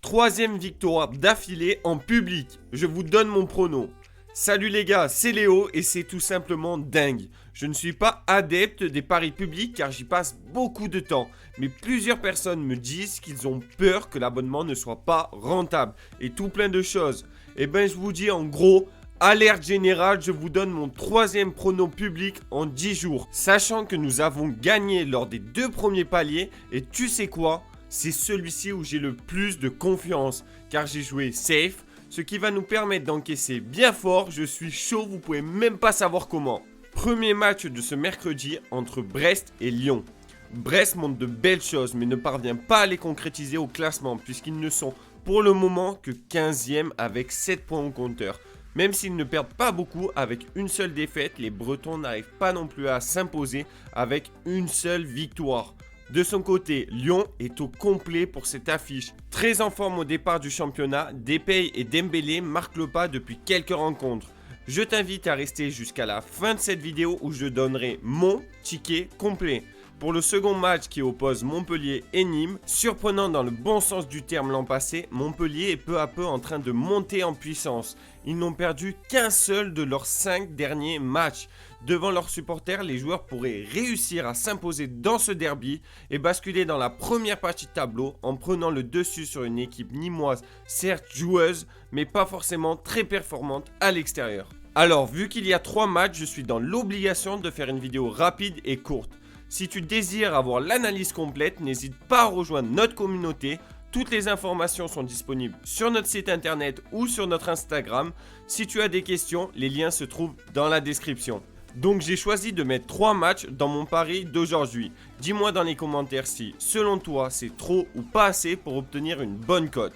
troisième victoire d'affilée en public. Je vous donne mon prono. Salut les gars, c'est Léo et c'est tout simplement dingue. Je ne suis pas adepte des paris publics car j'y passe beaucoup de temps. Mais plusieurs personnes me disent qu'ils ont peur que l'abonnement ne soit pas rentable. Et tout plein de choses. Et ben je vous dis en gros, alerte générale, je vous donne mon troisième prono public en 10 jours. Sachant que nous avons gagné lors des 2 premiers paliers. Et tu sais quoi? C'est celui-ci où j'ai le plus de confiance. Car j'ai joué safe. Ce qui va nous permettre d'encaisser bien fort. Je suis chaud, vous pouvez même pas savoir comment. Premier match de ce mercredi entre Brest et Lyon. Brest montre de belles choses mais ne parvient pas à les concrétiser au classement puisqu'ils ne sont pour le moment que 15e avec 7 points au compteur. Même s'ils ne perdent pas beaucoup avec une seule défaite, les Bretons n'arrivent pas non plus à s'imposer avec une seule victoire. De son côté, Lyon est au complet pour cette affiche. Très en forme au départ du championnat, Depay et Dembélé marquent le pas depuis quelques rencontres. Je t'invite à rester jusqu'à la fin de cette vidéo où je donnerai mon ticket complet. Pour le second match qui oppose Montpellier et Nîmes, surprenant dans le bon sens du terme l'an passé, Montpellier est peu à peu en train de monter en puissance. Ils n'ont perdu qu'un seul de leurs 5 derniers matchs. Devant leurs supporters, les joueurs pourraient réussir à s'imposer dans ce derby et basculer dans la première partie de tableau en prenant le dessus sur une équipe nîmoise, certes joueuse, mais pas forcément très performante à l'extérieur. Alors, vu qu'il y a 3 matchs, je suis dans l'obligation de faire une vidéo rapide et courte. Si tu désires avoir l'analyse complète, n'hésite pas à rejoindre notre communauté. Toutes les informations sont disponibles sur notre site internet ou sur notre Instagram. Si tu as des questions, les liens se trouvent dans la description. Donc j'ai choisi de mettre 3 matchs dans mon pari d'aujourd'hui. Dis-moi dans les commentaires si, selon toi, c'est trop ou pas assez pour obtenir une bonne cote.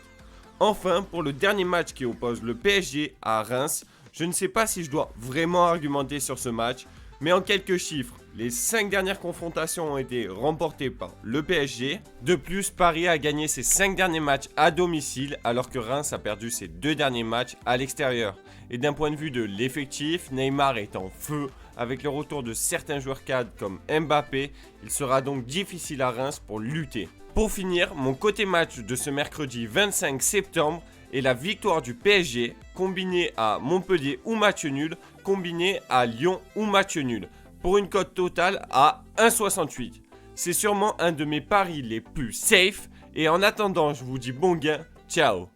Enfin, pour le dernier match qui oppose le PSG à Reims, je ne sais pas si je dois vraiment argumenter sur ce match, mais en quelques chiffres, les 5 dernières confrontations ont été remportées par le PSG. De plus, Paris a gagné ses 5 derniers matchs à domicile alors que Reims a perdu ses 2 derniers matchs à l'extérieur. Et d'un point de vue de l'effectif, Neymar est en feu. Avec le retour de certains joueurs cadres comme Mbappé, il sera donc difficile à Reims pour lutter. Pour finir, mon côté match de ce mercredi 25 septembre est la victoire du PSG combinée à Montpellier ou match nul, combinée à Lyon ou match nul, pour une cote totale à 1,68. C'est sûrement un de mes paris les plus safe et en attendant, je vous dis bon gain, ciao.